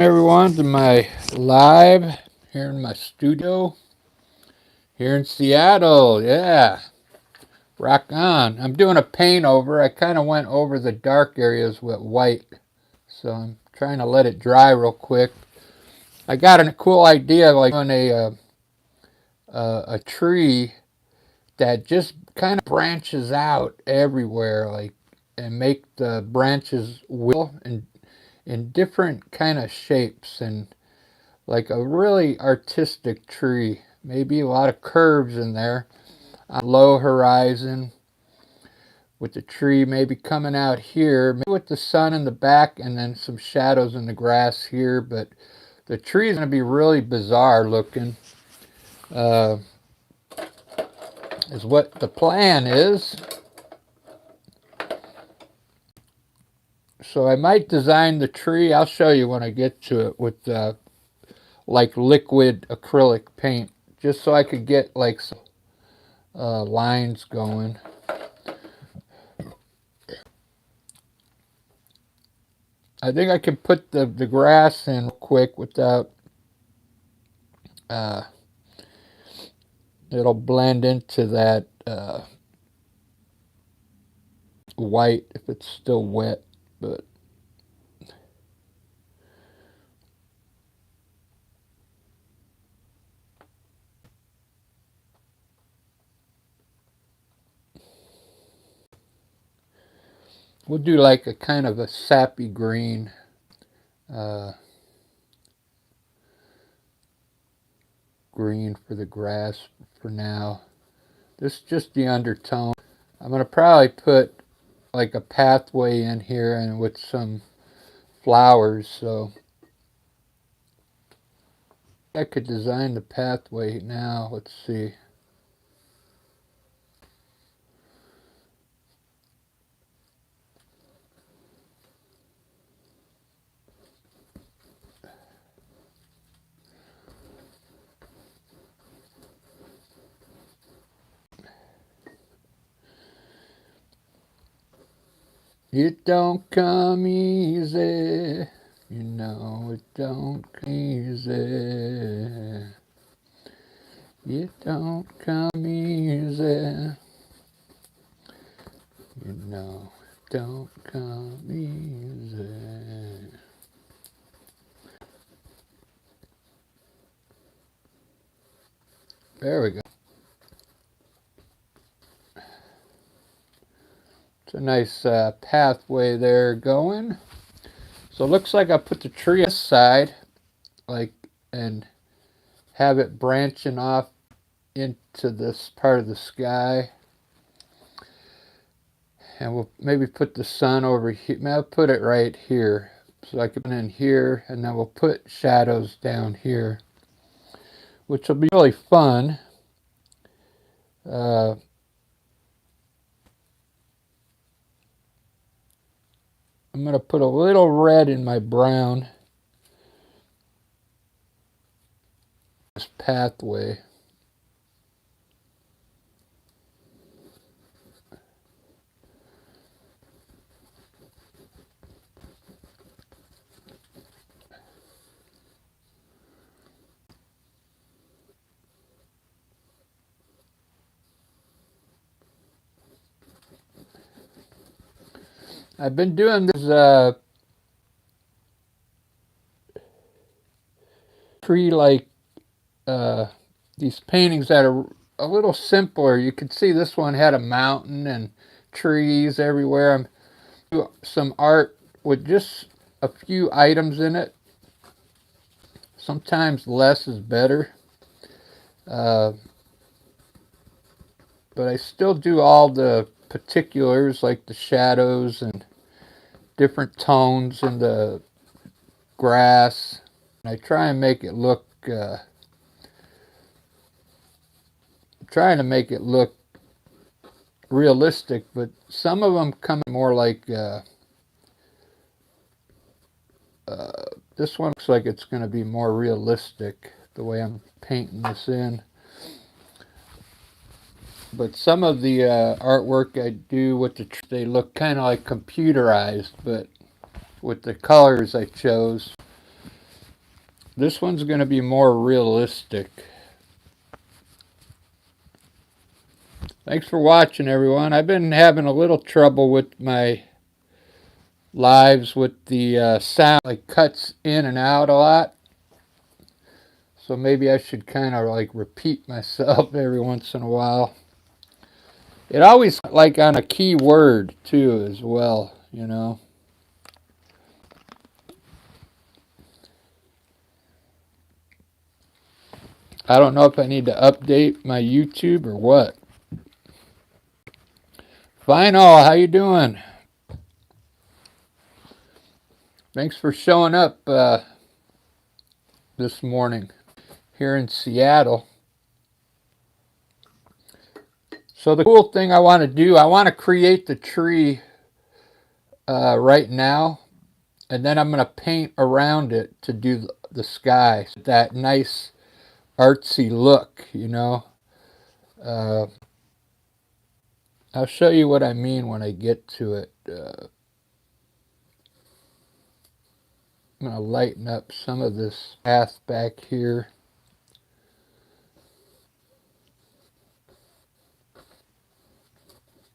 Everyone to my live here in my studio here in Seattle. Yeah, rock on. I'm doing a paint over. I kind of went over the dark areas with white, so I'm trying to let it dry real quick. I got a cool idea, like on a tree that just kind of branches out everywhere, like, and make the branches wheel in different kind of shapes, and like a really artistic tree. Maybe a lot of curves in there. Low horizon with the tree maybe coming out here, maybe with the sun in the back and then some shadows in the grass here. But the tree is going to be really bizarre looking, uh, is what the plan is. So I might design the tree. I'll show you when I get to it with like liquid acrylic paint, just so I could get like some lines going. I think I can put the grass in real quick without uh, it'll blend into that white if it's still wet, but we'll do like a kind of a sappy green. uh, Green for the grass for now. This is just the undertone. I'm going to probably put like a pathway in here and with some flowers, so I could design the pathway now. Let's see. It don't come easy, you know it don't come easy. It don't come easy, you know it don't come easy. There we go. It's a nice pathway there going. So it looks like I put the tree aside, like, and have it branching off into this part of the sky. And we'll maybe put the sun over here. Maybe I'll put it right here. So I can put it in here, and then we'll put shadows down here, which will be really fun. Uh, I'm going to put a little red in my brown. This pathway. I've been doing this tree-like these paintings that are a little simpler. You can see this one had a mountain and trees everywhere. I'm doing some art with just a few items in it. Sometimes less is better. Uh, but I still do all the particulars like the shadows and different tones in the grass. I try and make it look trying to make it look realistic, but some of them come more like this one looks like it's going to be more realistic the way I'm painting this in. But some of the artwork I do with they look kind of like computerized, but with the colors I chose. This one's going to be more realistic. Thanks for watching, everyone. I've been having a little trouble with my lives with the sound, like cuts in and out a lot. So maybe I should kind of like repeat myself every once in a while. It always like on a key word too as well, you know. I don't know if I need to update my YouTube or what. Fine all, how you doing? Thanks for showing up this morning here in Seattle. So the cool thing I want to do, I want to create the tree right now, and then I'm going to paint around it to do the sky. That nice artsy look, you know. I'll show you what I mean when I get to it. I'm going to lighten up some of this path back here.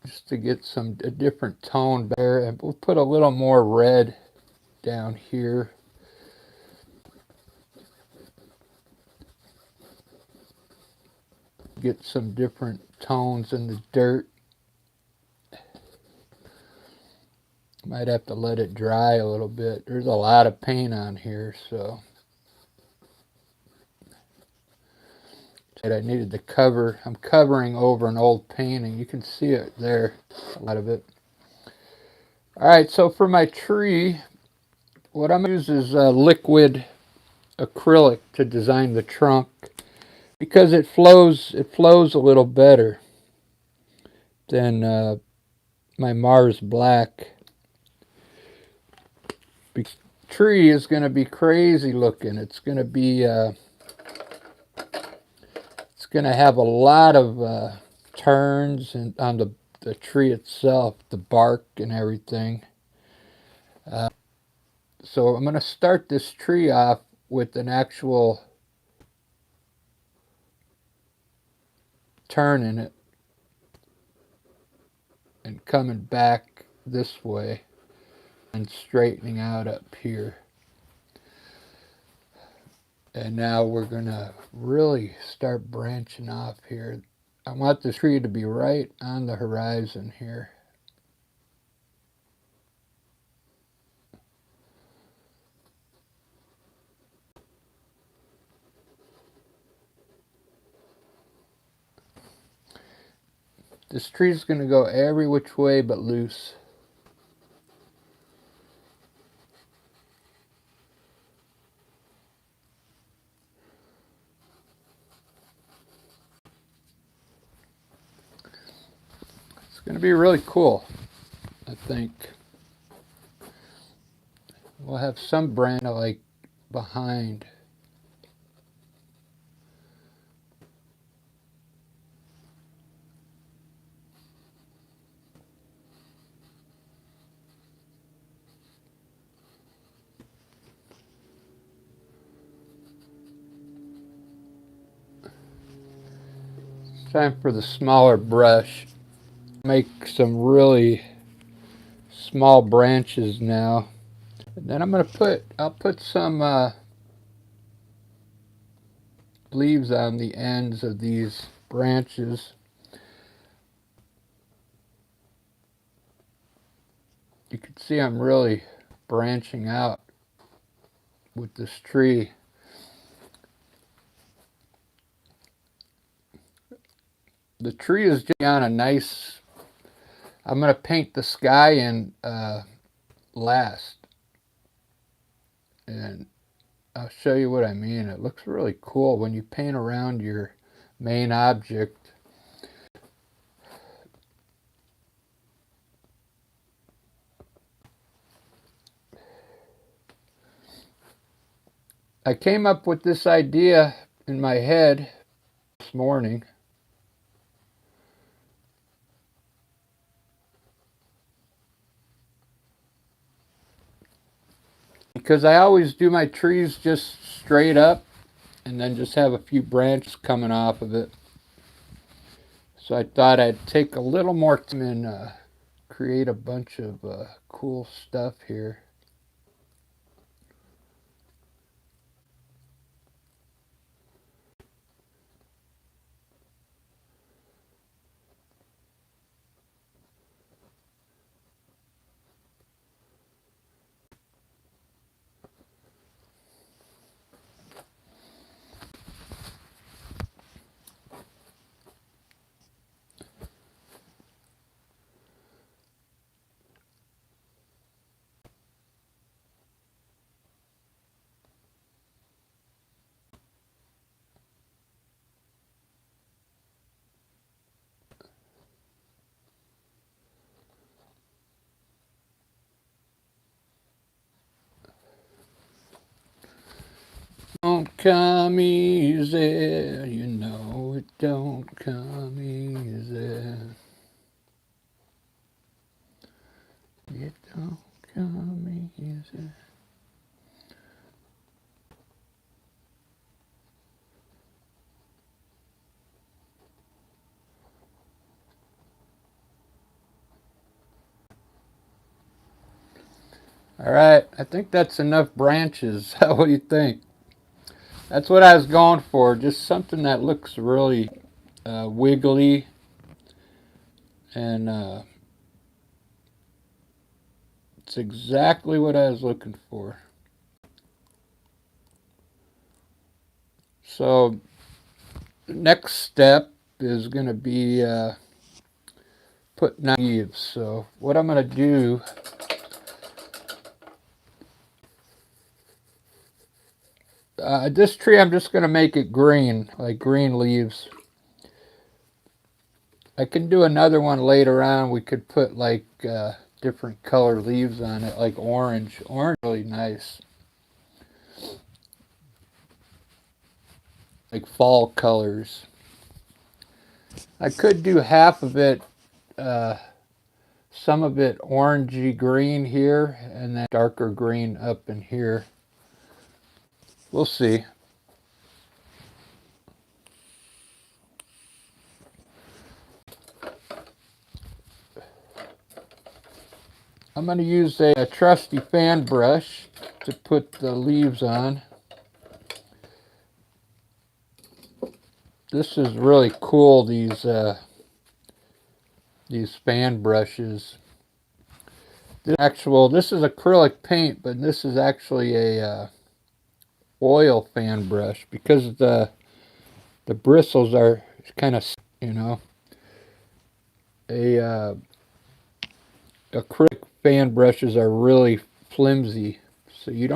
Just to get a different tone there. And we'll put a little more red down here. Get some different tones in the dirt. Might have to let it dry a little bit. There's a lot of paint on here, so I needed to cover. I'm covering over an old painting. You can see it there, a lot of it. All right, so for my tree, what I'm going to use is liquid acrylic to design the trunk because it flows a little better than my Mars Black. The tree is going to be crazy looking. It's going to be it's going to have a lot of turns and on the tree itself, the bark and everything. So I'm going to start this tree off with an actual turn in it and coming back this way and straightening out up here. And now we're going to really start branching off here. I want the tree to be right on the horizon here. This tree is going to go every which way but loose. It's going to be really cool, I think. We'll have some branch like behind. Time for the smaller brush. Make some really small branches now. And then I'll put some leaves on the ends of these branches. You can see I'm really branching out with this tree. The tree is just on a nice, I'm going to paint the sky in last. And I'll show you what I mean. It looks really cool when you paint around your main object. I came up with this idea in my head this morning. because I always do my trees just straight up and then just have a few branches coming off of it. So I thought I'd take a little more time and create a bunch of cool stuff here. Don't come easy, you know it don't come easy. It don't come easy. All right, I think that's enough branches. What do you think? That's what I was going for, just something that looks really wiggly and it's exactly what I was looking for. So the next step is going to be putting leaves. So what I'm going to do, this tree I'm just going to make it green, like green leaves. I can do another one later on. We could put like different color leaves on it, like orange. Orange is really nice. Like fall colors. I could do half of it, some of it orangey green here, and then darker green up in here. We'll see. I'm going to use a trusty fan brush to put the leaves on. This is really cool, these fan brushes. This is acrylic paint, but this is actually a oil fan brush because the bristles are kind of, you know, acrylic fan brushes are really flimsy, so you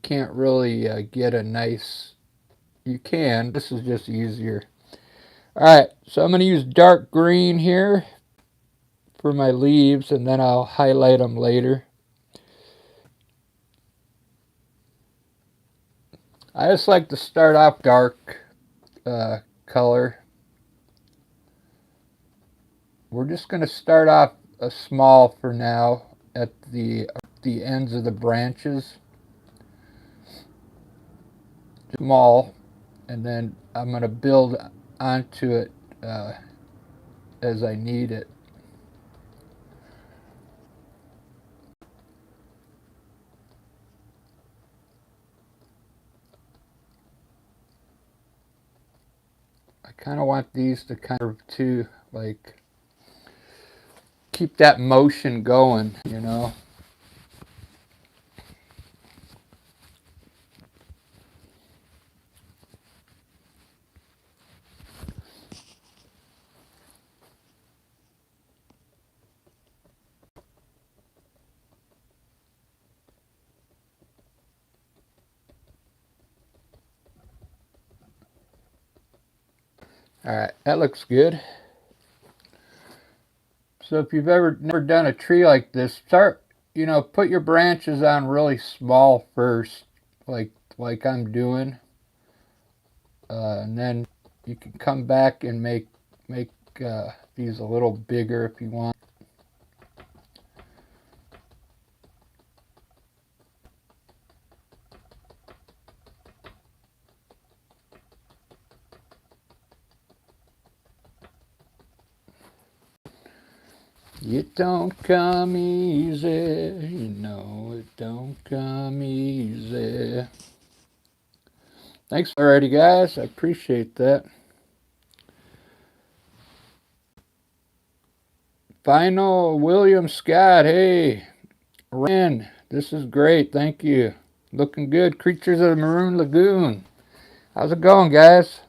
can't really get a nice. You can. This is just easier. All right, so I'm going to use dark green here for my leaves, and then I'll highlight them later. I just like to start off dark color. We're just going to start off a small for now at the ends of the branches. Small, and then I'm going to build onto it as I need it. I kind of want these to kind of like keep that motion going, you know. All right, that looks good. So if you've never done a tree like this, put your branches on really small first, like I'm doing, and then you can come back and make these a little bigger if you want. It don't come easy, you know, it don't come easy. Thanks already, guys. I appreciate that. Final William Scott, hey, Ren, this is great, thank you. Looking good. Creatures of the Maroon Lagoon. How's it going, guys?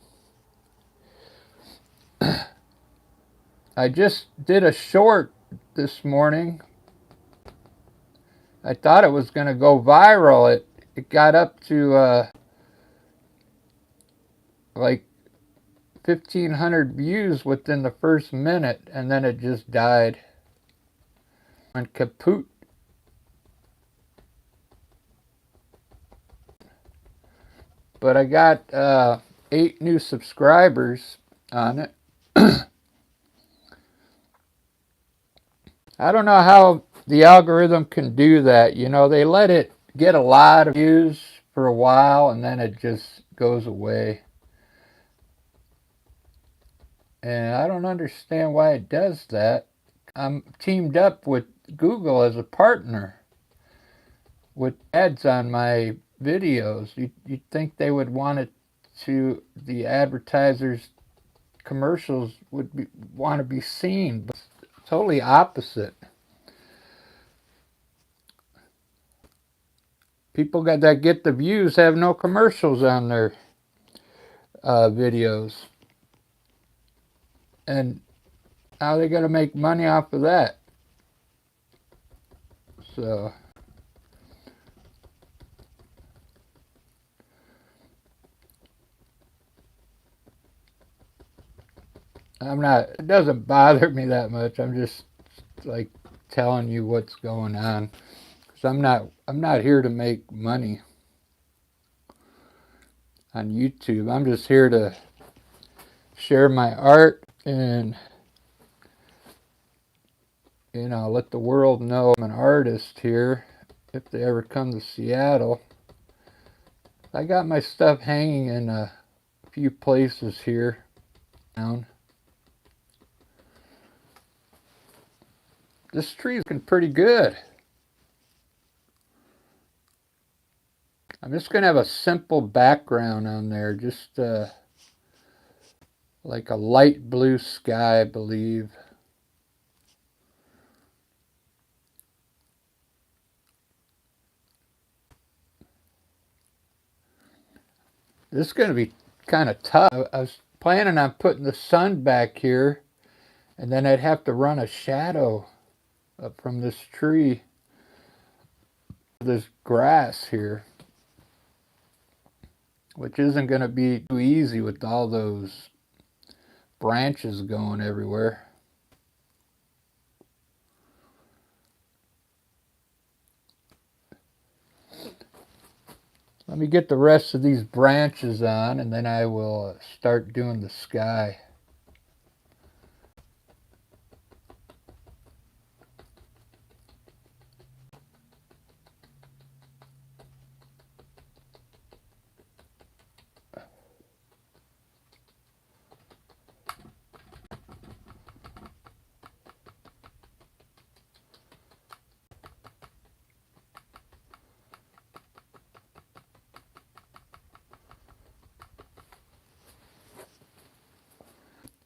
I just did a short this morning. I thought it was going to go viral. It got up to like 1,500 views within the first minute, and then it just died. Went kaput. But I got 8 new subscribers on it. I don't know how the algorithm can do that. You know, they let it get a lot of views for a while and then it just goes away. And I don't understand why it does that. I'm teamed up with Google as a partner with ads on my videos. You'd think they would want it to, the advertisers' commercials would want to be seen, but it's totally opposite. People that get the views have no commercials on their videos. And how are they going to make money off of that? So I'm not, it doesn't bother me that much. I'm just like telling you what's going on. Because I'm not here to make money on YouTube. I'm just here to share my art and, you know, let the world know I'm an artist here if they ever come to Seattle. I got my stuff hanging in a few places here down. This tree's looking pretty good. I'm just going to have a simple background on there, just like a light blue sky, I believe. This is going to be kind of tough. I was planning on putting the sun back here, and then I'd have to run a shadow up from this tree, this grass here, which isn't going to be too easy with all those branches going everywhere. Let me get the rest of these branches on, and then I will start doing the sky.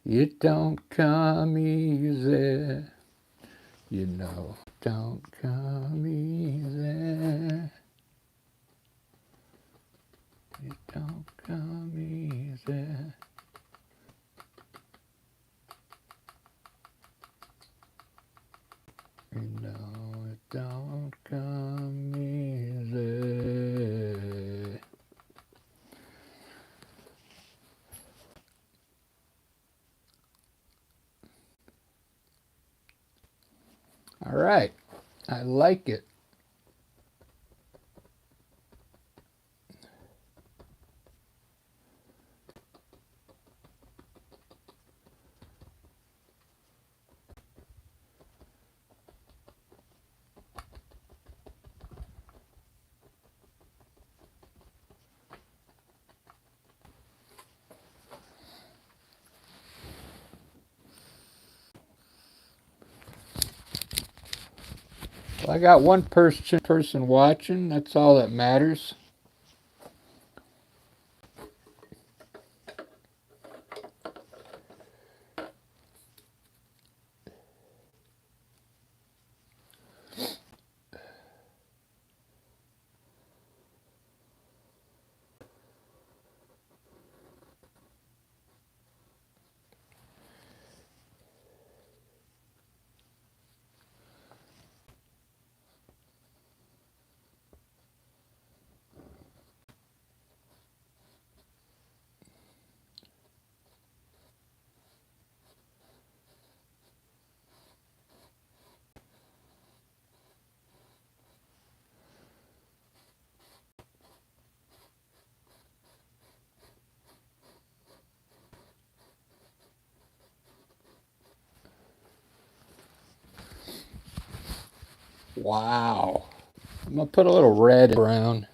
It don't come easy, you know, don't come easy. It don't come easy. You know, it don't come easy. All right, I like it. I got one person watching. That's all that matters. Wow. I'm going to put a little red brown.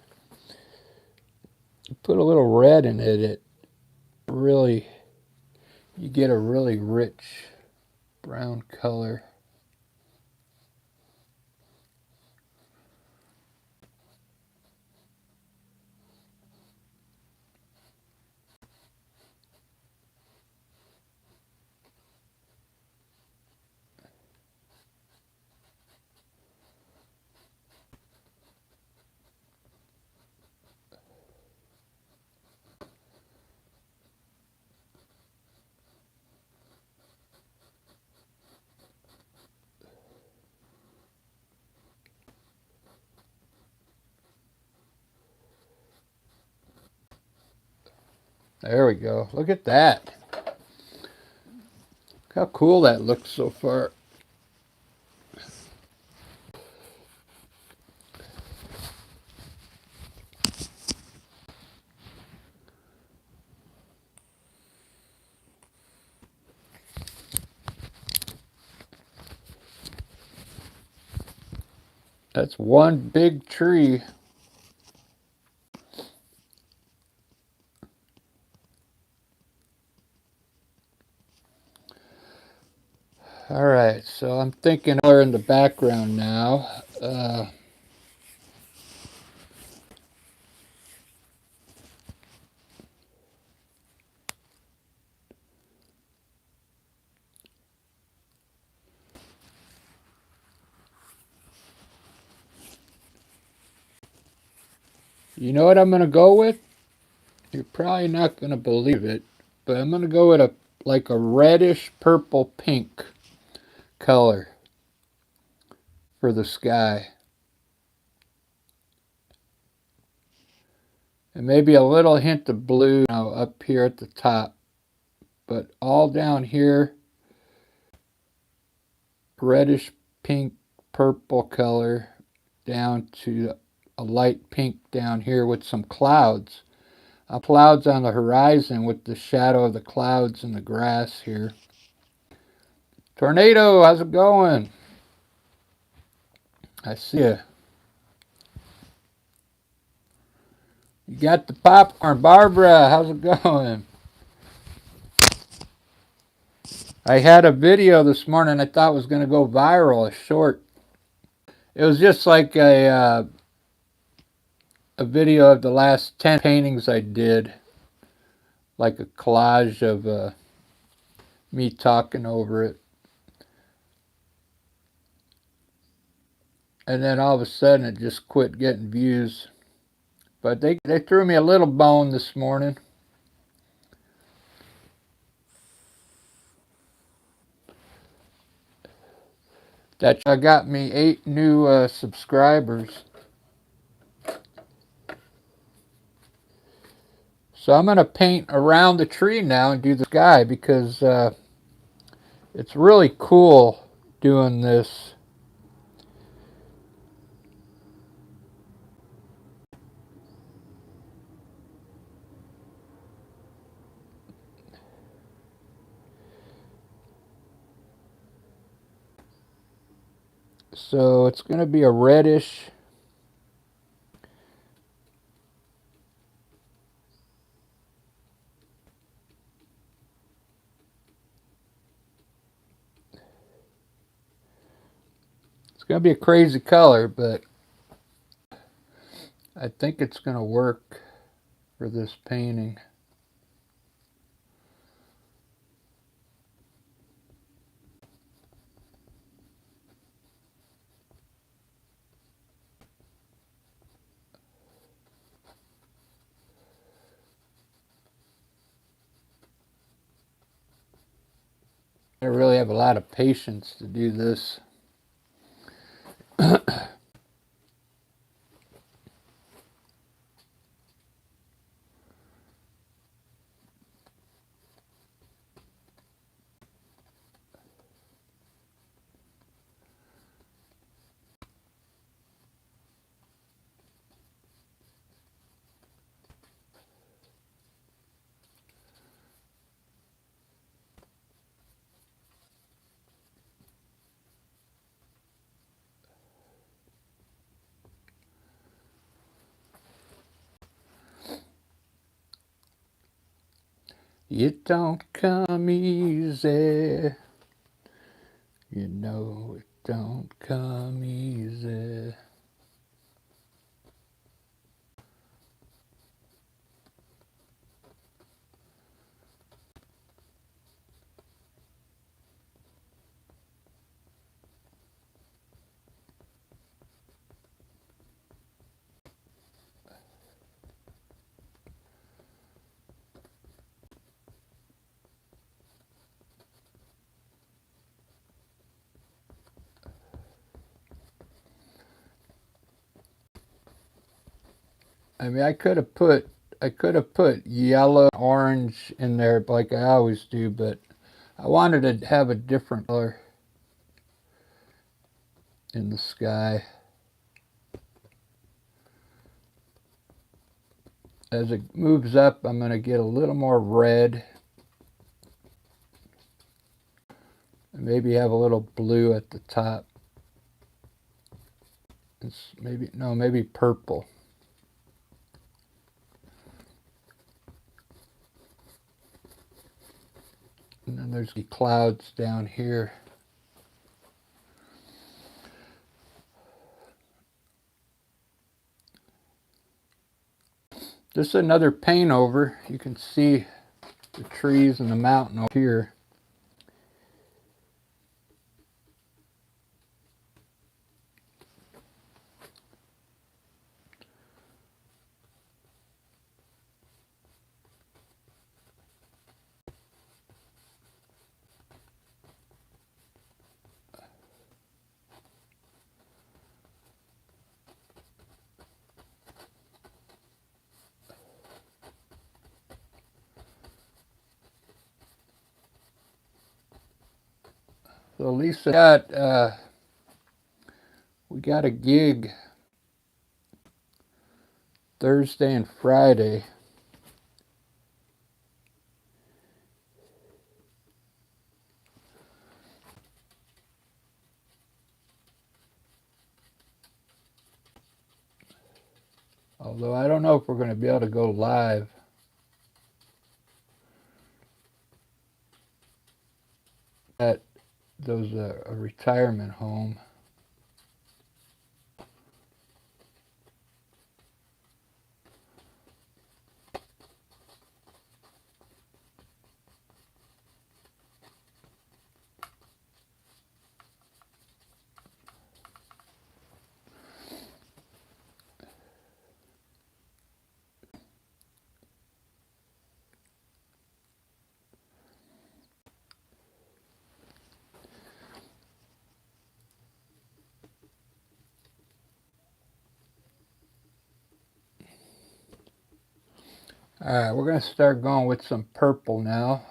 Put a little red in it. It really, you get a really rich brown color. There we go. Look at that. Look how cool that looks so far. That's one big tree. All right, so I'm thinking color in the background now. You know what I'm going to go with? You're probably not going to believe it, but I'm going to go with like a reddish purple pink color for the sky. And maybe a little hint of blue up here at the top. But all down here, reddish pink purple color down to a light pink down here with some clouds. Clouds on the horizon with the shadow of the clouds in the grass here. Tornado, how's it going? I see you. You got the popcorn. Barbara, how's it going? I had a video this morning I thought was going to go viral, a short. It was just like a video of the last 10 paintings I did, like a collage of me talking over it. And then all of a sudden it just quit getting views. But they threw me a little bone this morning. That got me 8 new subscribers. So I'm going to paint around the tree now and do the sky because it's really cool doing this. So it's going to be a reddish. It's going to be a crazy color, but I think it's going to work for this painting. I really have a lot of patience to do this. It don't come easy. You know it don't come easy. I mean, I could have put yellow, orange in there like I always do, but I wanted to have a different color in the sky. As it moves up, I'm going to get a little more red. And maybe have a little blue at the top. It's maybe purple. And then there's the clouds down here. This is another paint over. You can see the trees and the mountain over here. So Lisa we got a gig Thursday and Friday. Although I don't know if we're going to be able to go live. At those a retirement home. Alright, we're going to start going with some purple now.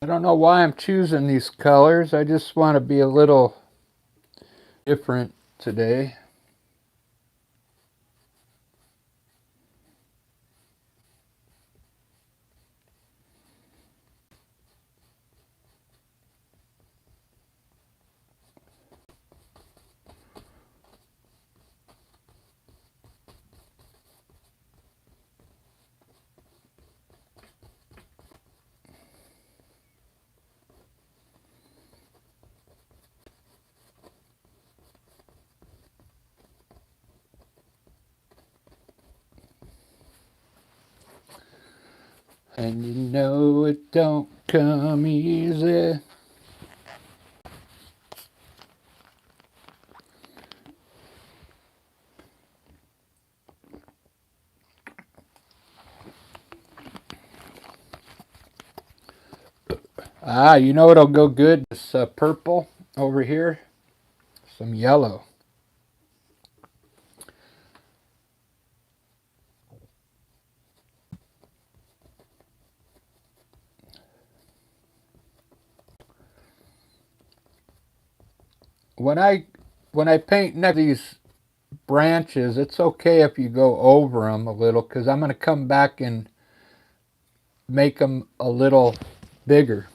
I don't know why I'm choosing these colors. I just want to be a little different today. And you know it don't come easy. Ah, you know what'll go good? This purple over here. Some yellow. When I paint next to these branches, it's okay if you go over them a little, because I'm going to come back and make them a little bigger.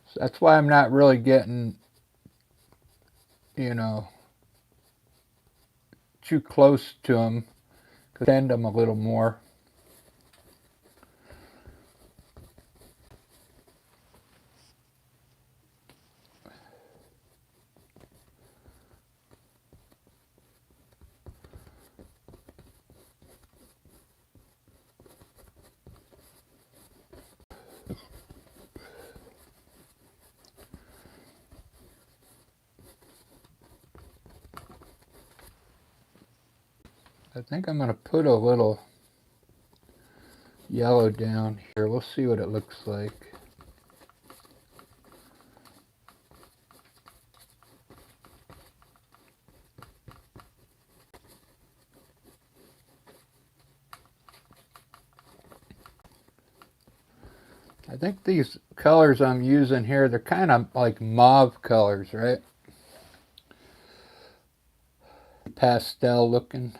So that's why I'm not really getting, you know, too close to them. Bend them a little more. I think I'm going to put a little yellow down here. We'll see what it looks like. I think these colors I'm using here, they're kind of like mauve colors, right? Pastel looking.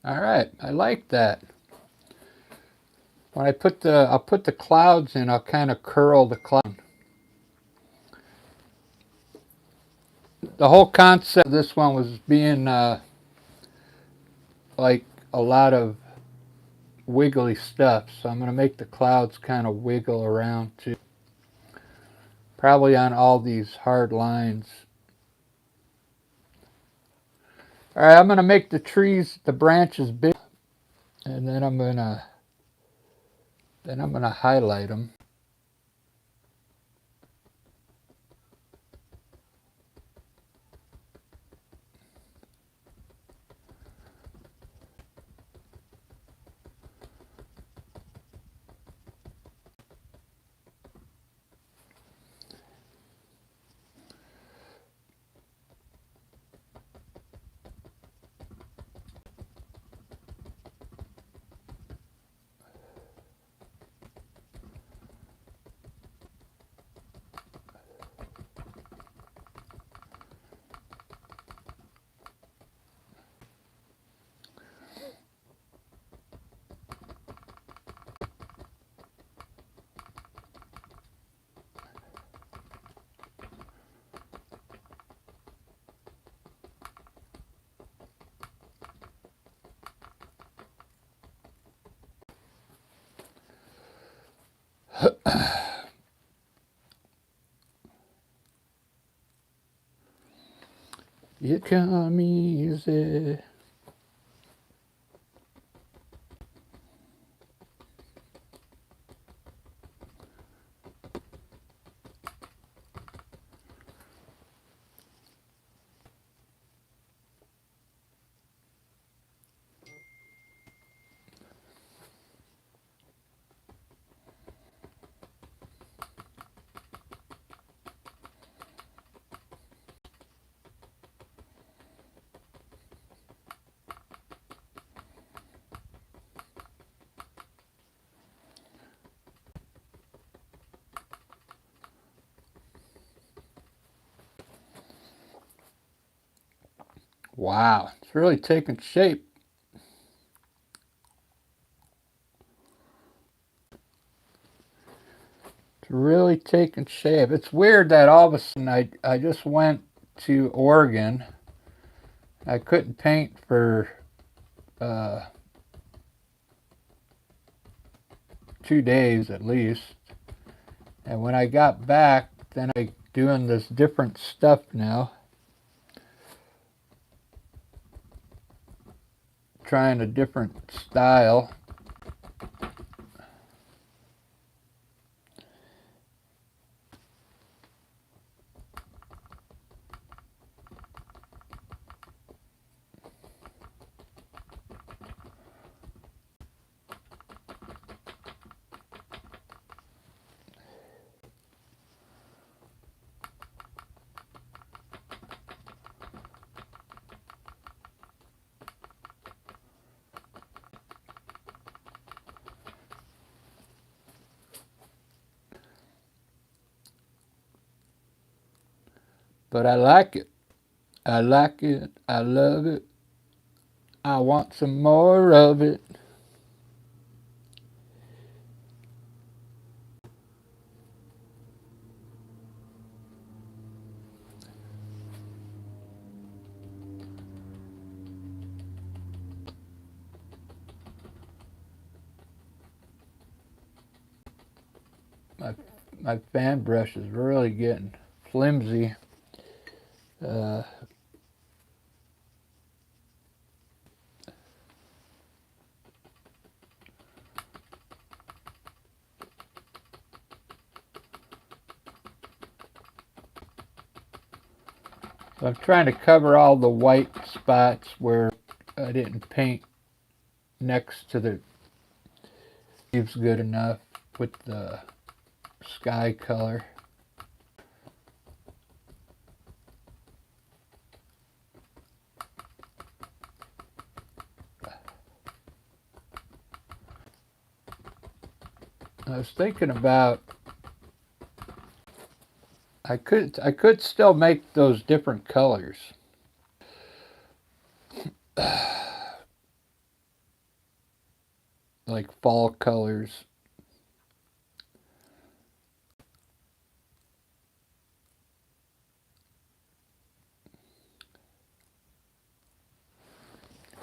All right, I like that. When I'll put the clouds in, I'll kind of curl the cloud. The whole concept of this one was being like a lot of wiggly stuff. So I'm going to make the clouds kind of wiggle around too. Probably on all these hard lines. All right, I'm going to make the trees, the branches big, and then I'm going to highlight them. You come easy. Wow, it's really taking shape. It's really taking shape. It's weird that all of a sudden I just went to Oregon. I couldn't paint for uh, 2 days at least. And when I got back, then I doing this different stuff now. Trying a different style. But I like it. I like it. I love it. I want some more of it. My my fan brush is really getting flimsy. Uh, I'm trying to cover all the white spots where I didn't paint next to the leaves good enough with the sky color. I was thinking about I could still make those different colors. Like fall colors.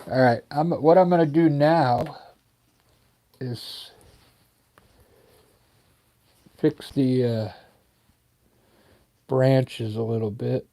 All right, what I'm going to do now is fix the branches a little bit.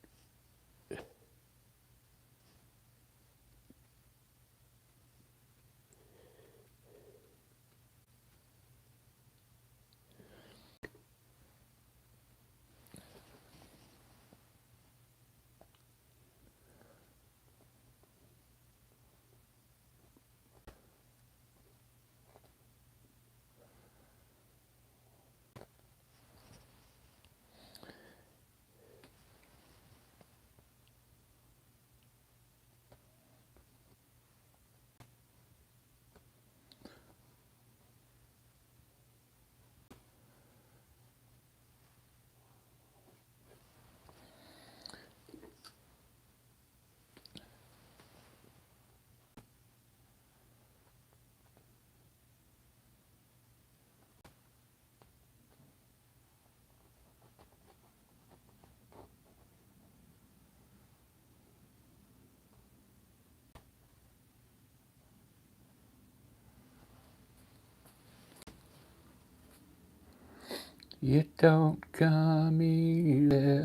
You don't come easy.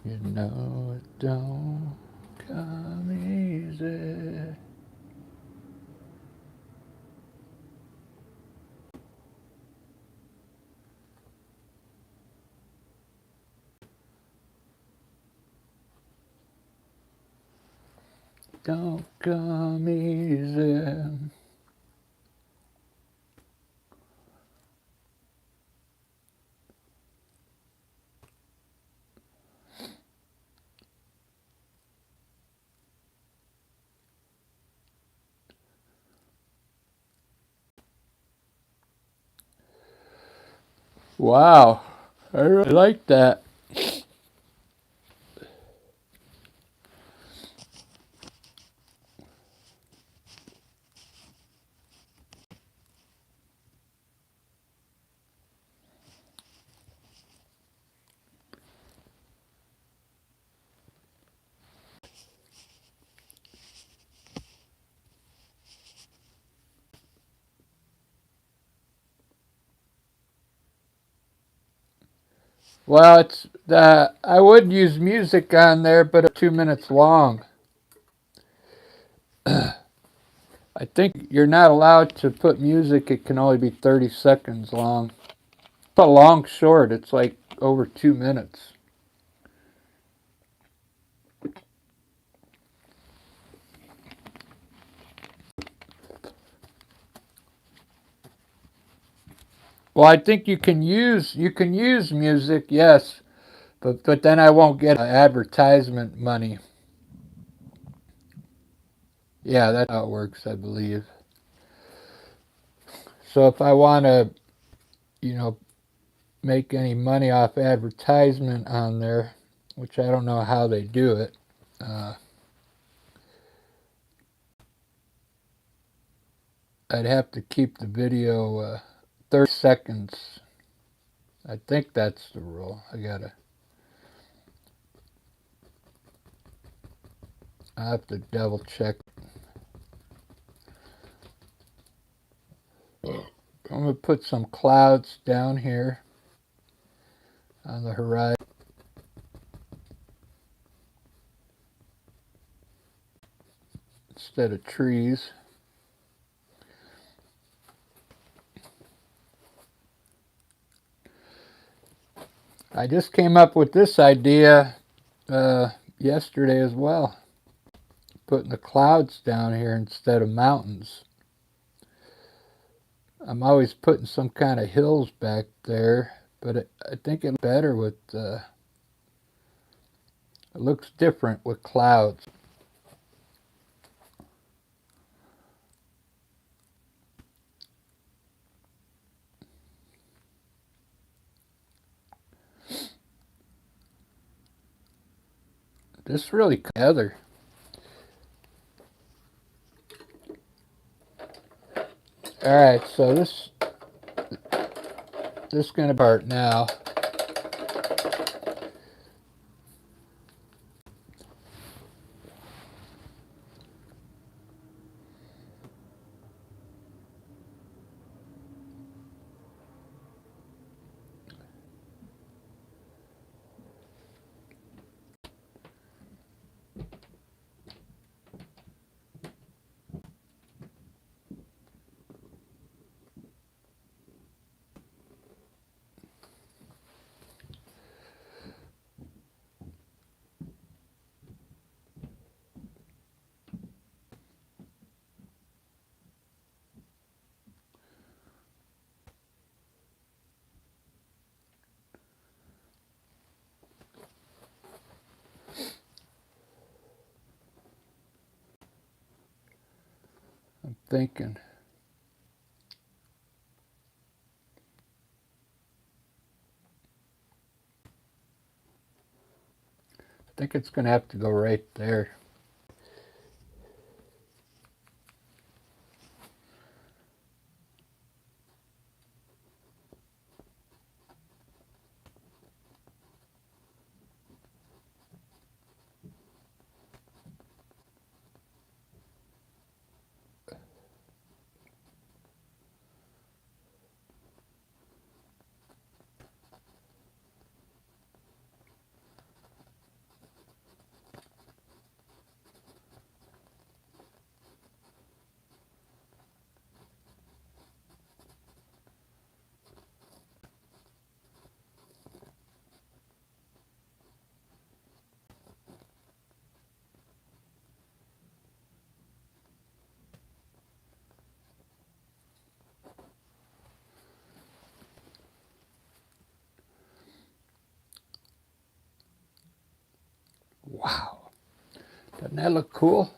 You know it don't come easy. Don't come easy. Wow, I really like that. Well, it's I would use music on there, but it's 2 minutes long. I think you're not allowed to put music. It can only be 30 seconds long. But long short, it's like over 2 minutes. Well, I think you can use music, yes, but then I won't get advertisement money. Yeah, that's how it works, I believe. So if I want to, you know, make any money off advertisement on there, which I don't know how they do it, I'd have to keep the video 30 seconds. I think that's the rule. I have to double check. I'm going to put some clouds down here on the horizon instead of trees. I just came up with this idea yesterday as well. Putting the clouds down here instead of mountains. I'm always putting some kind of hills back there, but I think it's better with, it looks different with clouds. This really together. All right, so this is going to be the part now. thinking. I think it's going to have to go right there. Wow. Doesn't that look cool?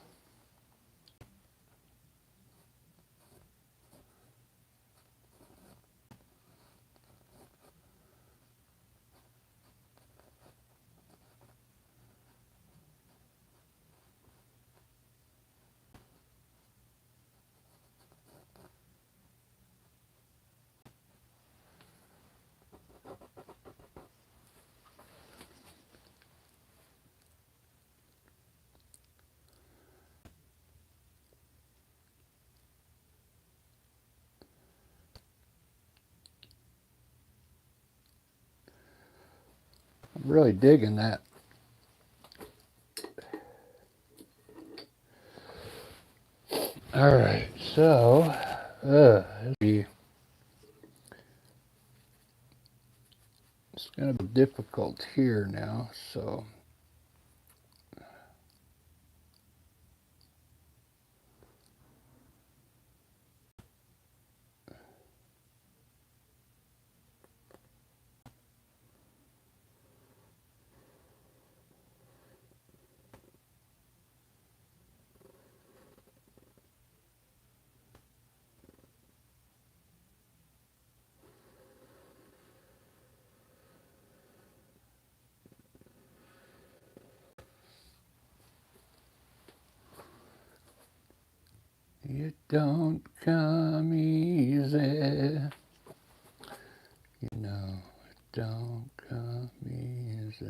I'm really digging that. All right, so it's going to be difficult here now. So it don't come easy. You know, it don't come easy.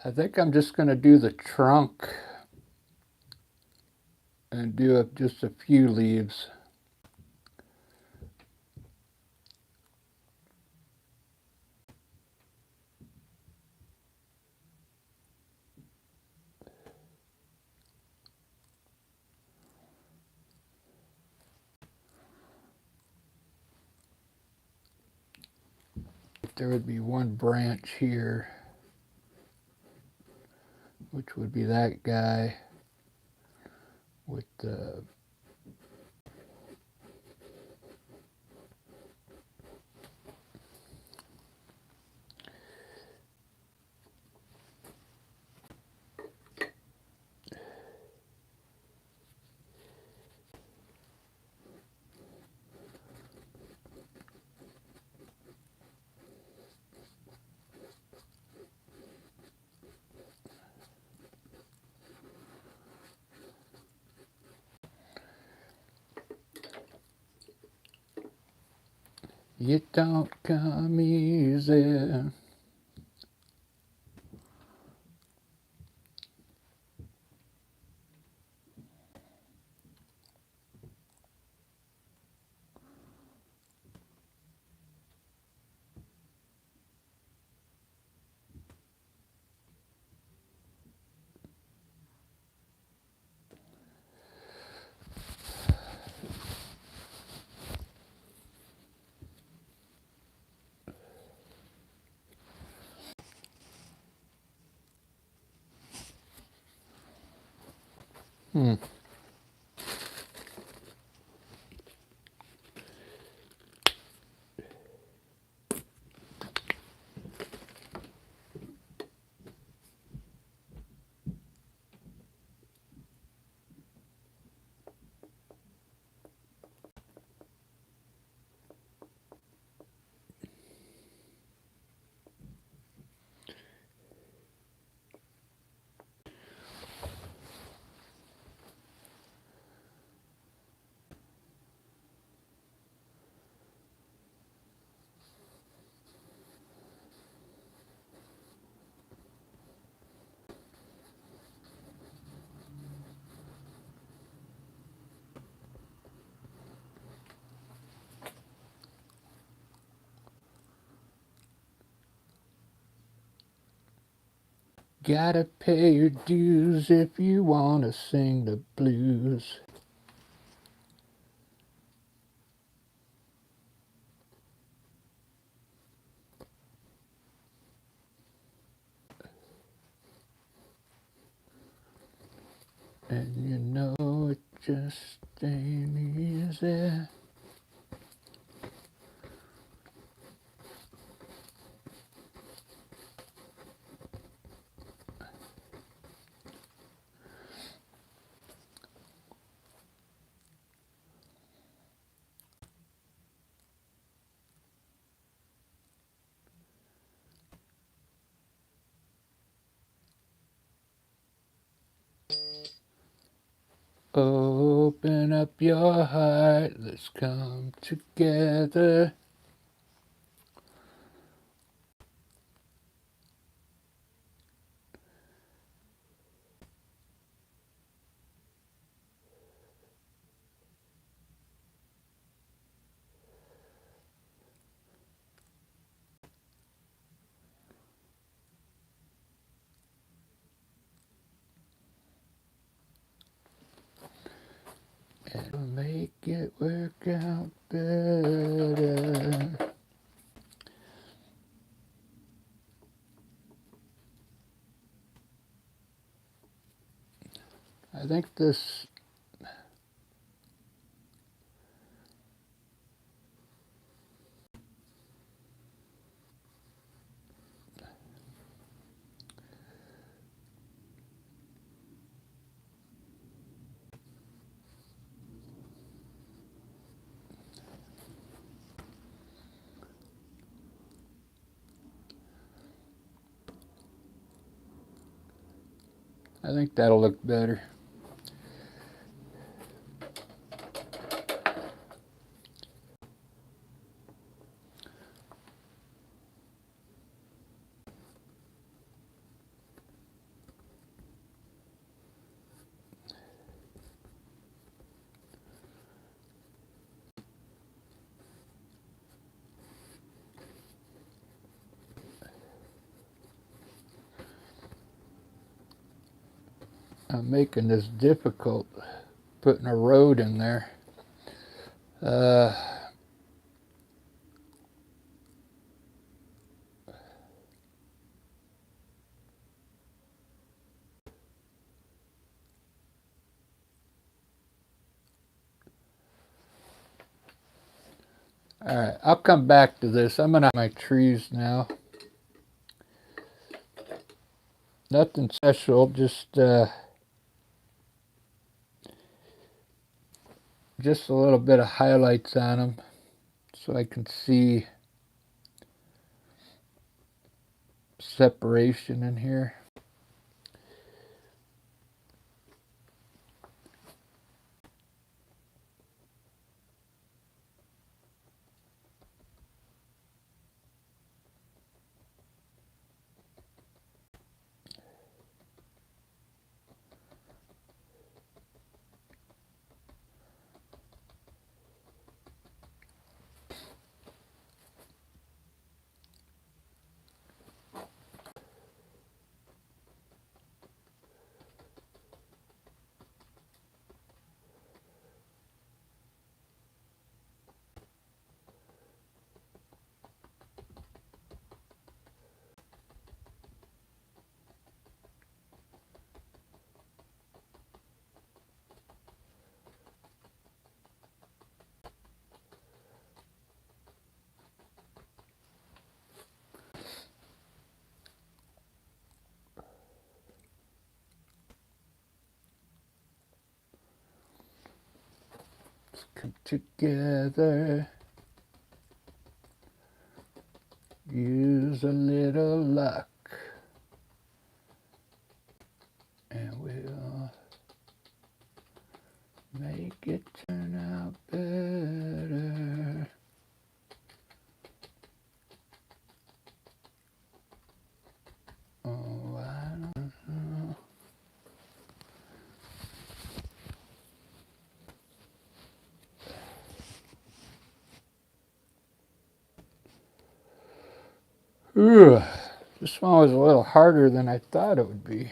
I think I'm just going to do the trunk and do just a few leaves. There would be one branch here, which would be that guy with the "You don't come easy." Gotta pay your dues if you wanna sing the blues. And you know it just ain't easy. Open up your heart, let's come together. And make it work out better. I think this, I think that'll look better. I'm making this difficult, putting a road in there. All right, I'll come back to this. I'm gonna my trees now. Nothing special, just a little bit of highlights on them so I can see separation in here. Come together, use a little luck, and we'll make it turn out better. Oh, I don't know. Ooh, this one was a little harder than I thought it would be.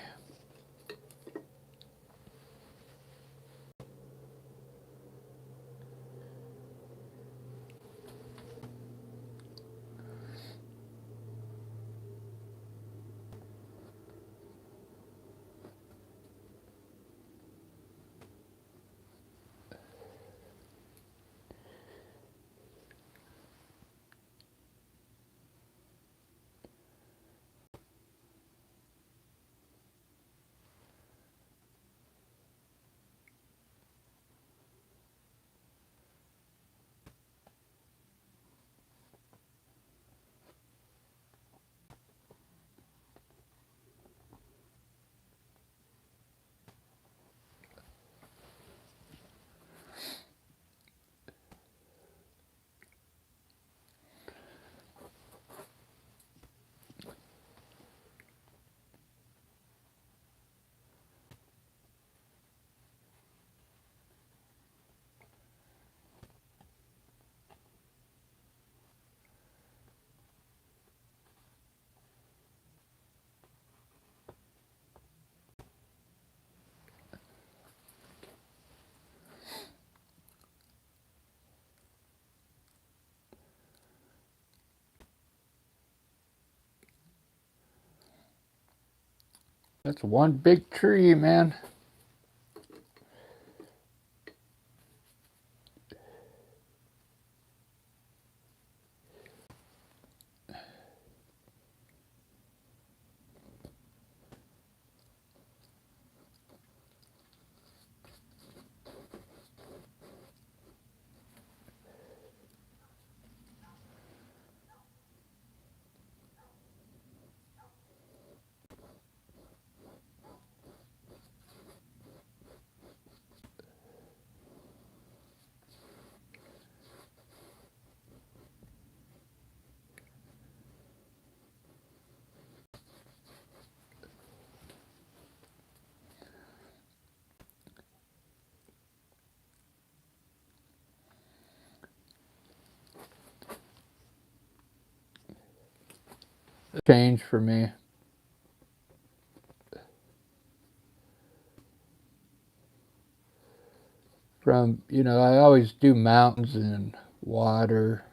That's one big tree, man. Change for me. from, I always do mountains and water.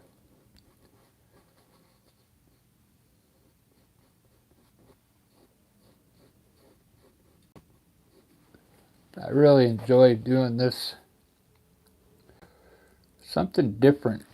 I really enjoy doing this. Something different,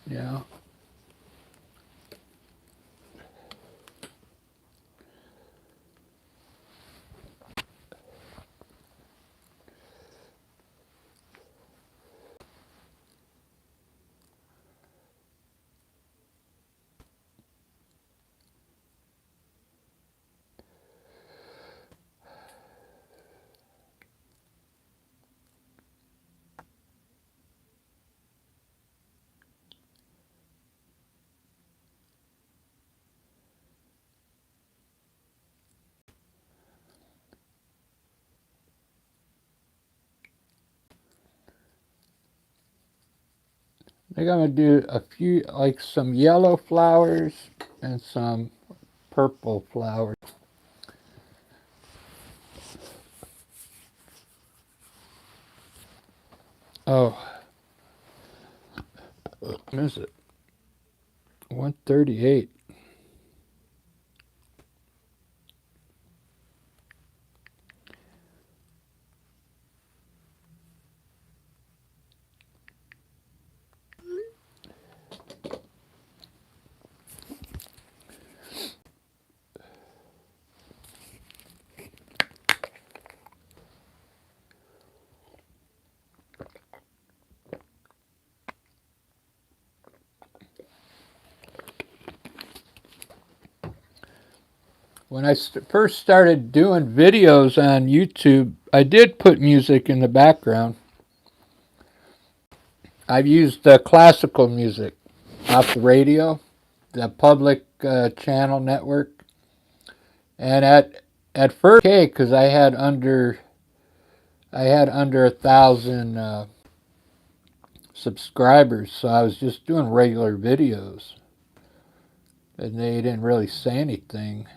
I think I'm going to do a few, like some yellow flowers and some purple flowers. Oh, what is it? 138. When I first started doing videos on YouTube, I did put music in the background. I've used classical music off the radio, the public channel network, and at first, okay, because I had under 1,000 subscribers, so I was just doing regular videos, and they didn't really say anything.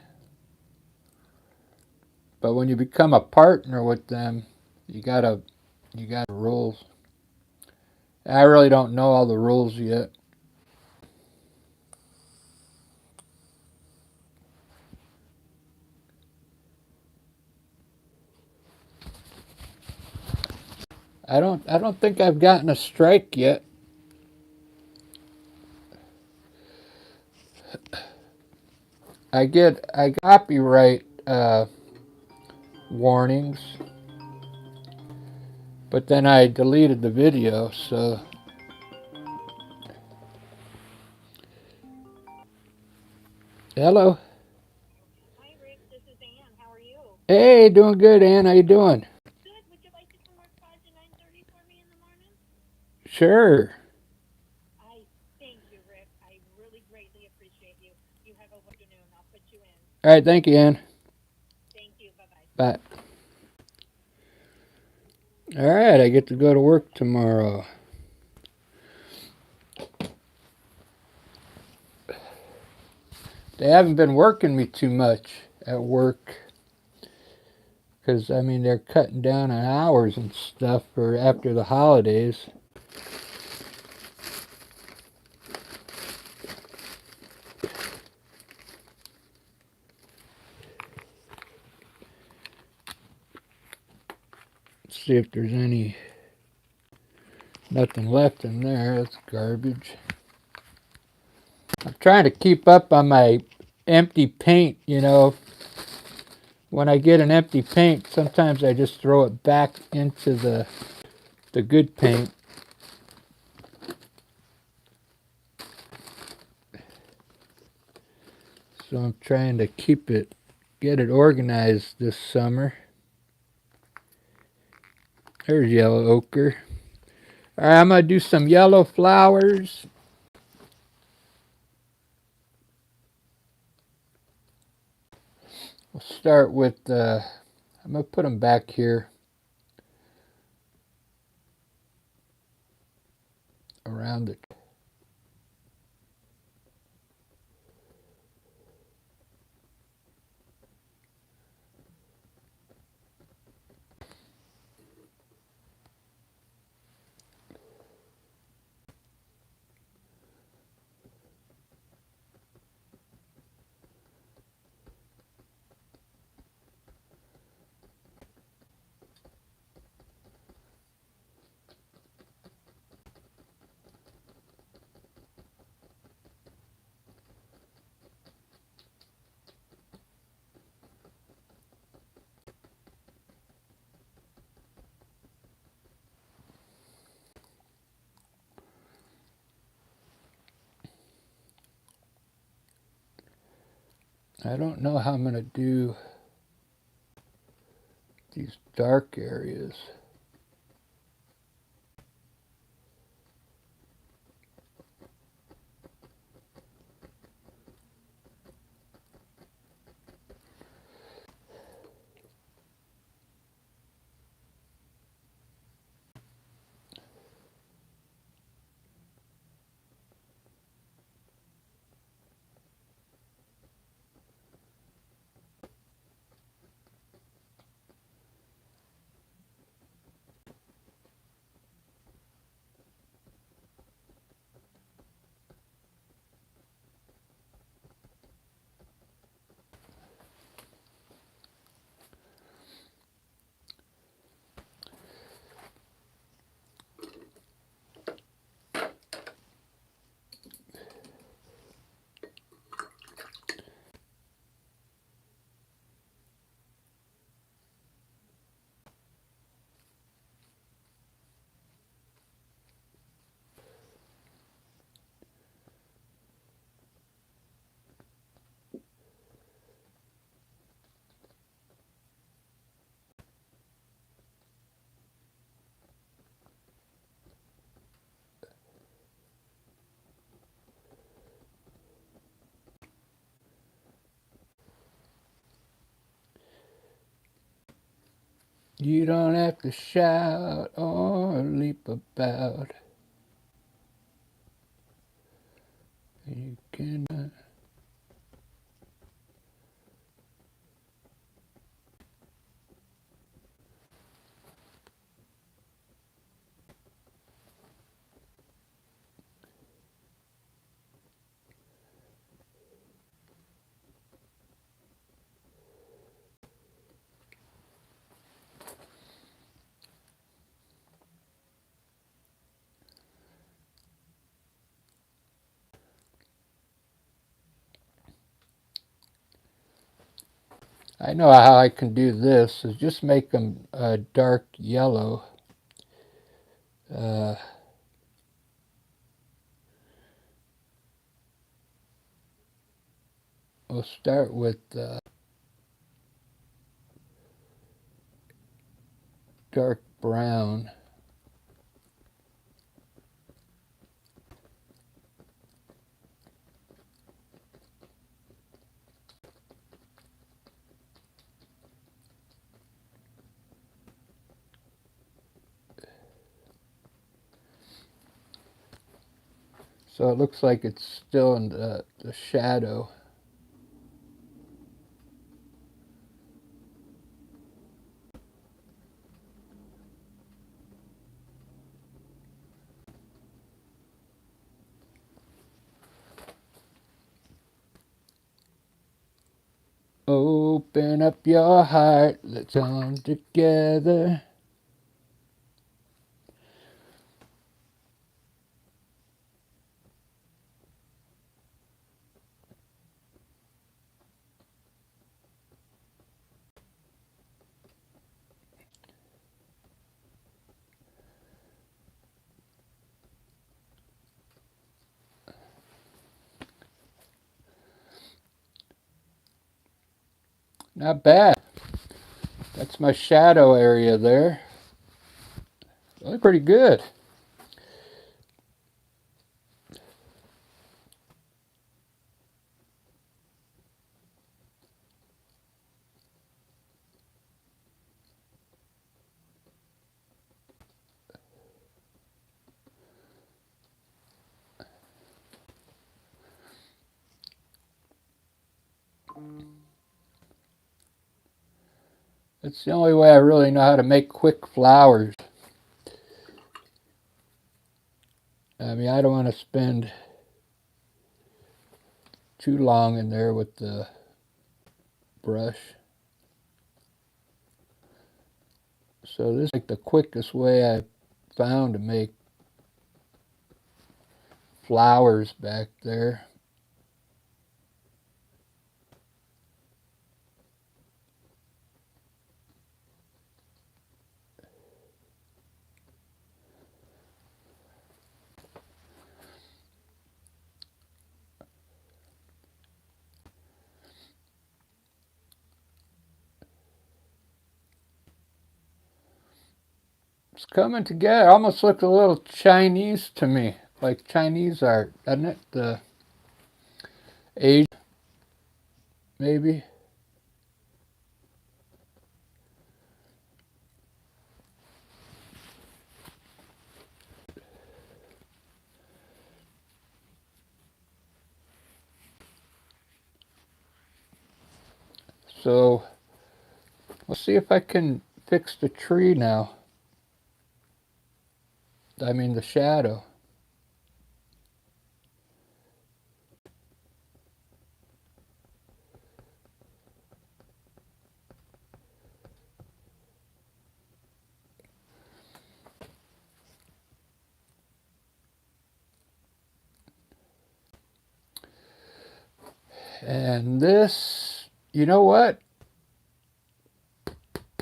But when you become a partner with them, you got rules. I really don't know all the rules yet. I don't think I've gotten a strike yet. I copyright warnings, but then I deleted the video, so. Hello. Hi, Rick. This is Ann. How are you? Hey, doing good, Ann. How you doing? Good. Would you like to come work 5 to 9:30 for me in the morning? Sure. I thank you, Rick. I really greatly appreciate you. You have a wonderful afternoon. I'll put you in. All right, thank you, Ann. Thank you. Bye-bye. Bye. All right, I get to go to work tomorrow. They haven't been working me too much at work because, they're cutting down on hours and stuff for after the holidays. Let's see if there's nothing left in there. That's garbage. I'm trying to keep up on my empty paint, When I get an empty paint, sometimes I just throw it back into the good paint. So I'm trying to get it organized this summer. There's yellow ochre. All right, I'm going to do some yellow flowers. We'll start with, I'm going to put them back here around it. I don't know how I'm going to do these dark areas. You don't have to shout or leap about. You can. I know how I can do this, is just make them dark yellow. Uh, we'll start with dark brown. So it looks like it's still in the shadow. Open up your heart, let's come together. Not bad. That's my shadow area there. Really pretty good. It's the only way I really know how to make quick flowers. I mean, I don't want to spend too long in there with the brush. So this is like the quickest way I found to make flowers back there. It's coming together. Almost looks a little Chinese to me, like Chinese art, doesn't it? The Asian, maybe. So let's see if I can fix the tree now. I mean the shadow. And this, you know what?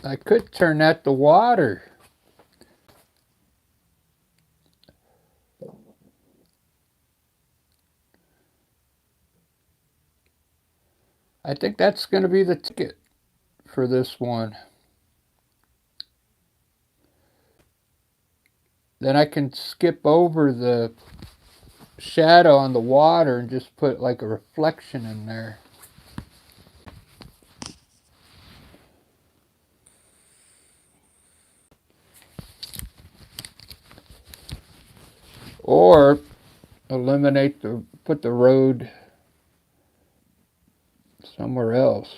I could turn that to water. I think that's going to be the ticket for this one. Then I can skip over the shadow on the water and just put like a reflection in there. Or put the road somewhere else.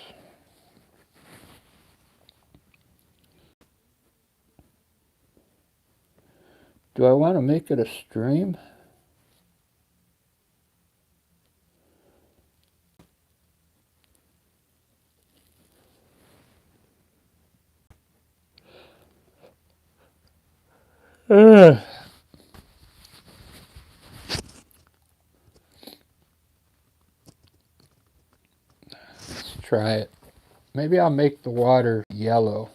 Do I want to make it a stream? Let's try it. Maybe I'll make the water yellow.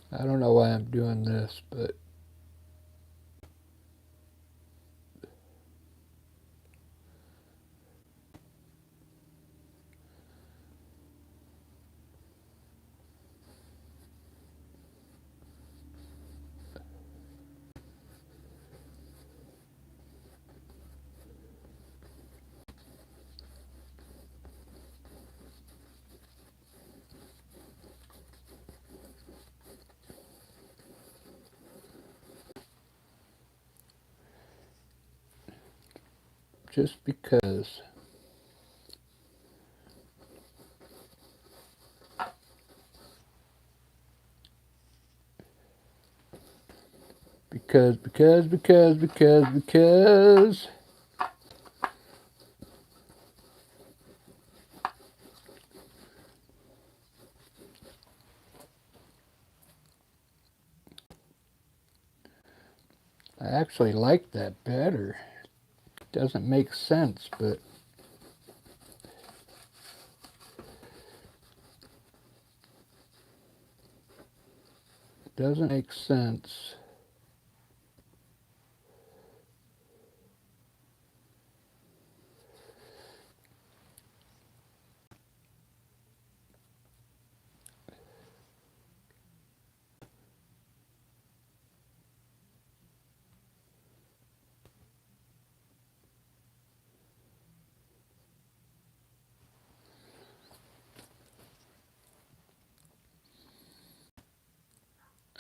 I don't know why I'm doing this, but just because. Because. I actually like that better. It doesn't make sense, but it doesn't make sense.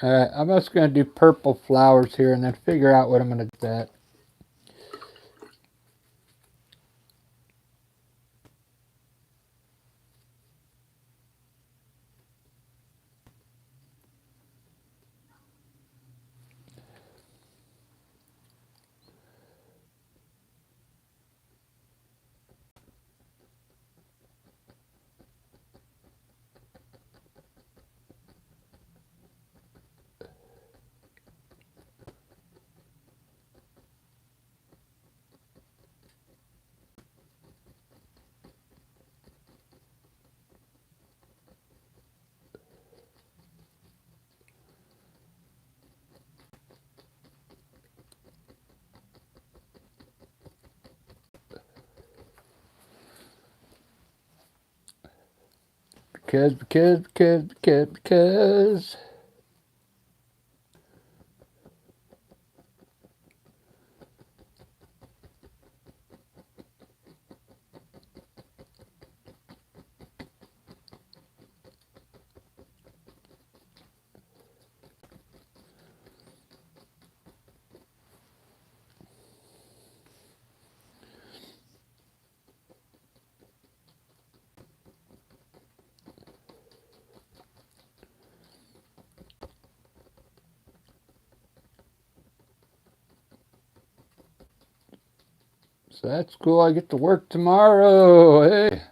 Alright, I'm just going to do purple flowers here and then figure out what I'm going to do with that. Because. So that's cool. I get to work tomorrow. Hey.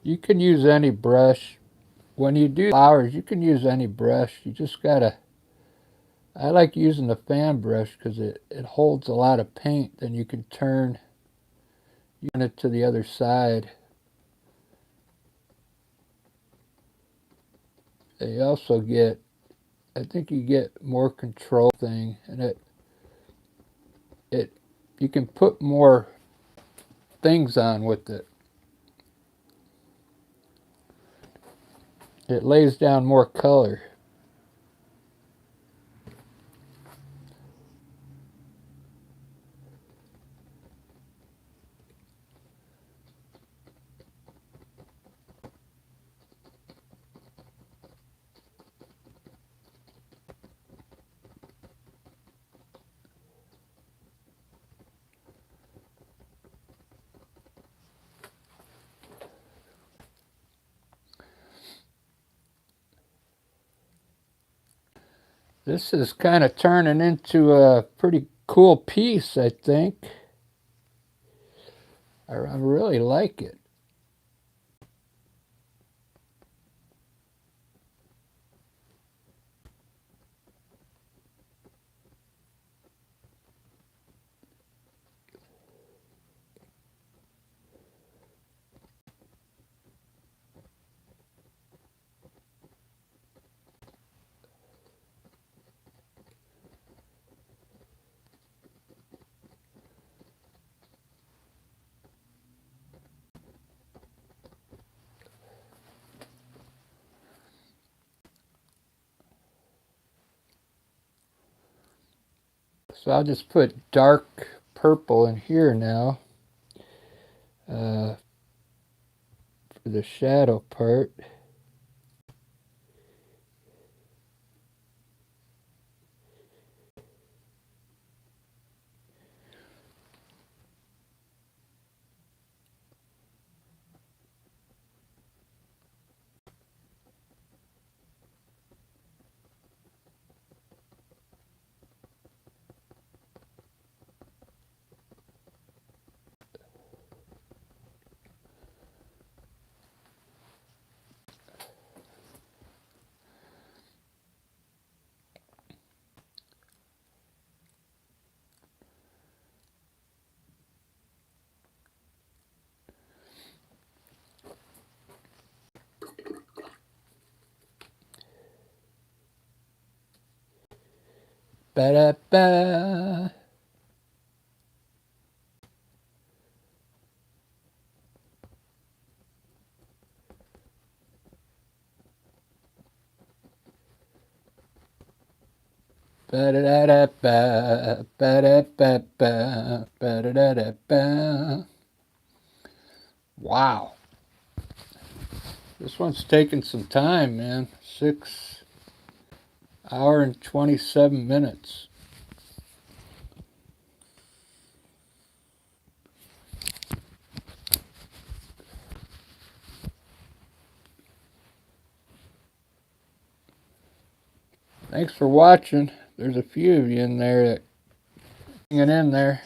You can use any brush. When you do flowers, you can use any brush. You just gotta. I like using the fan brush because it holds a lot of paint. Then you can turn it to the other side. They also get, I think you get more control thing, and it you can put more things on with it. It lays down more color. This is kind of turning into a pretty cool piece, I think. I really like it. So I'll just put dark purple in here now for the shadow part. Ba-da-ba. Ba-da-da-da-ba. Ba-da-ba-ba. Ba-da-da-da-ba. Wow. This one's taking some time, man. 6 hours and 27 minutes. Thanks for watching. There's a few of you in there that hanging in there.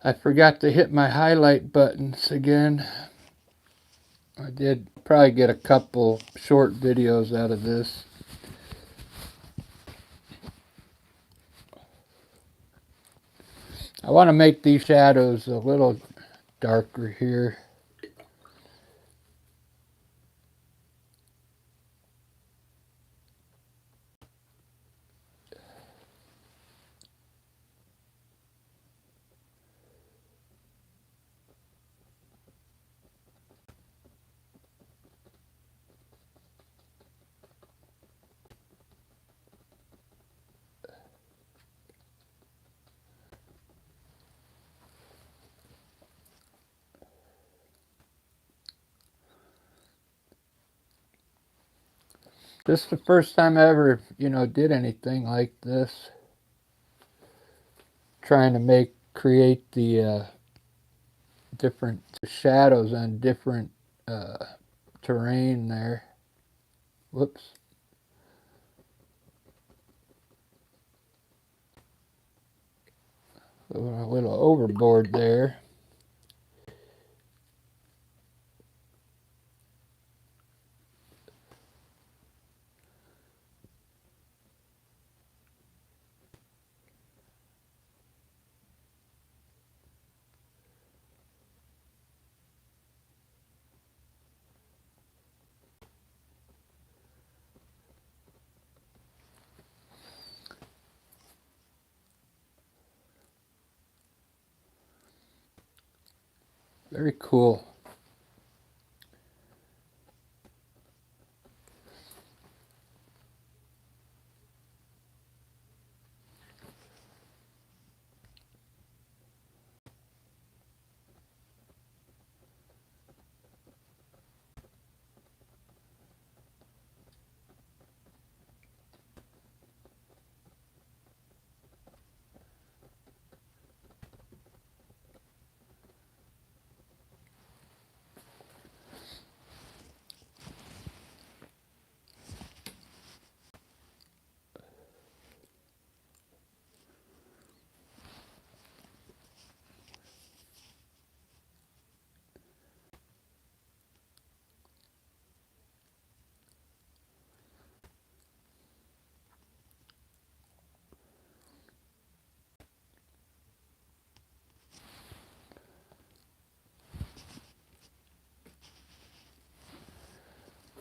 I forgot to hit my highlight buttons again. I did probably get a couple short videos out of this. I want to make these shadows a little darker here. This is the first time I ever, did anything like this. Trying to create the different shadows on different terrain there. Whoops. A little overboard there. Very cool.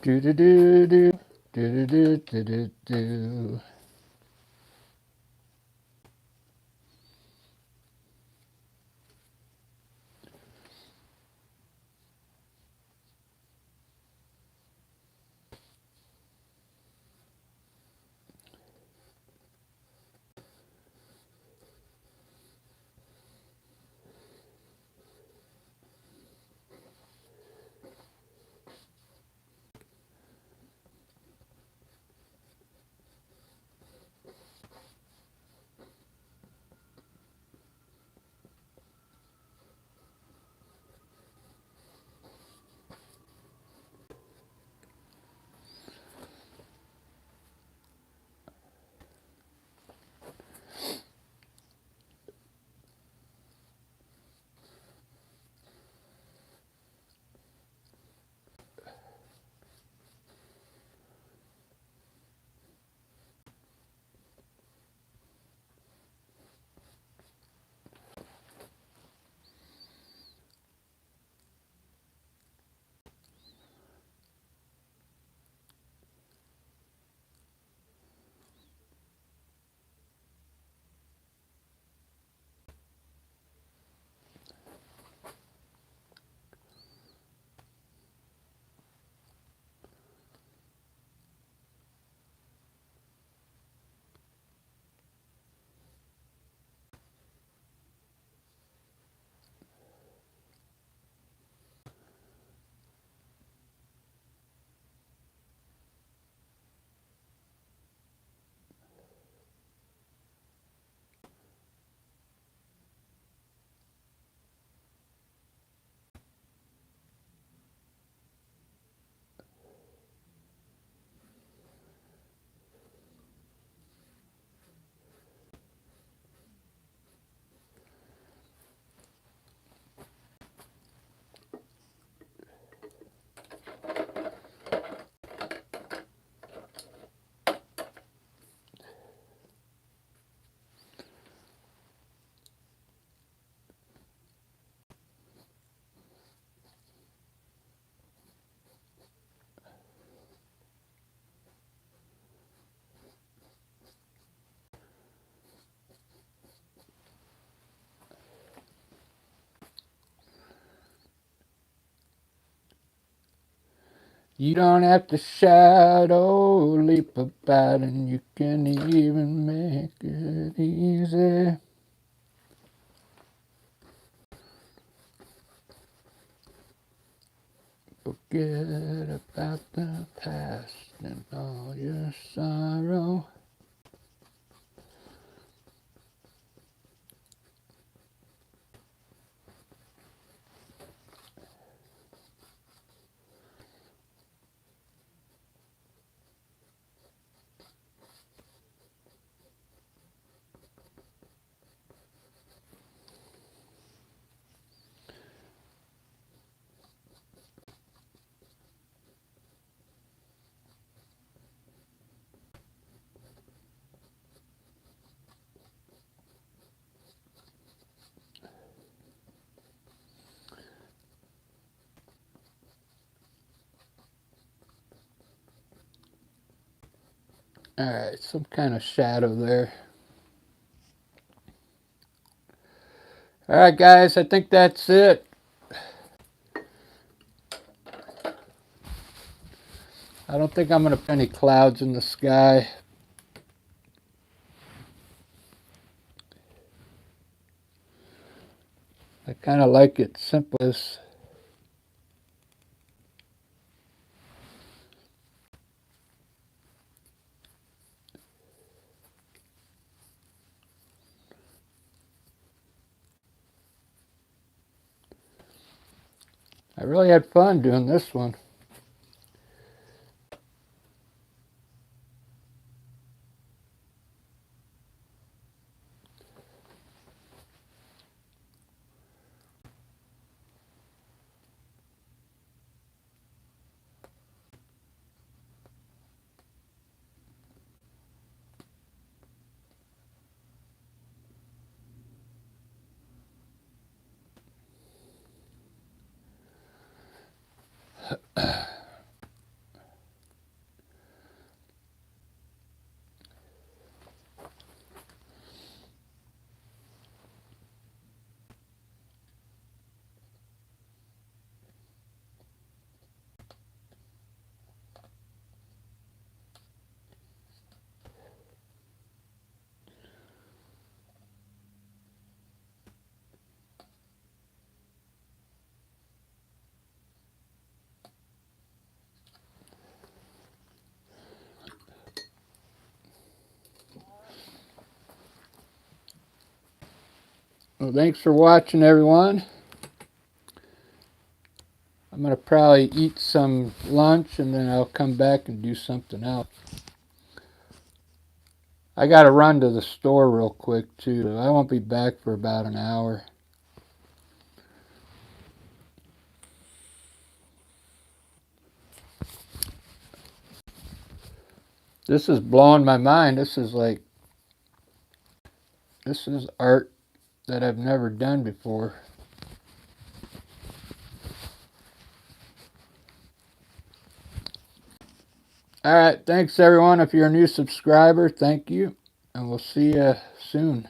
Do do do do do do do do do. You don't have to shadow leap about, and you can even make it easy. Forget about the past and all your sorrow. Alright, some kind of shadow there. Alright guys, I think that's it. I don't think I'm going to put any clouds in the sky. I kind of like it simple. I really had fun doing this one. Well, thanks for watching, everyone. I'm going to probably eat some lunch and then I'll come back and do something else. I got to run to the store real quick too. I won't be back for about an hour. This is blowing my mind. This is art that I've never done before. All right, thanks everyone. If you're a new subscriber, thank you, and we'll see you soon.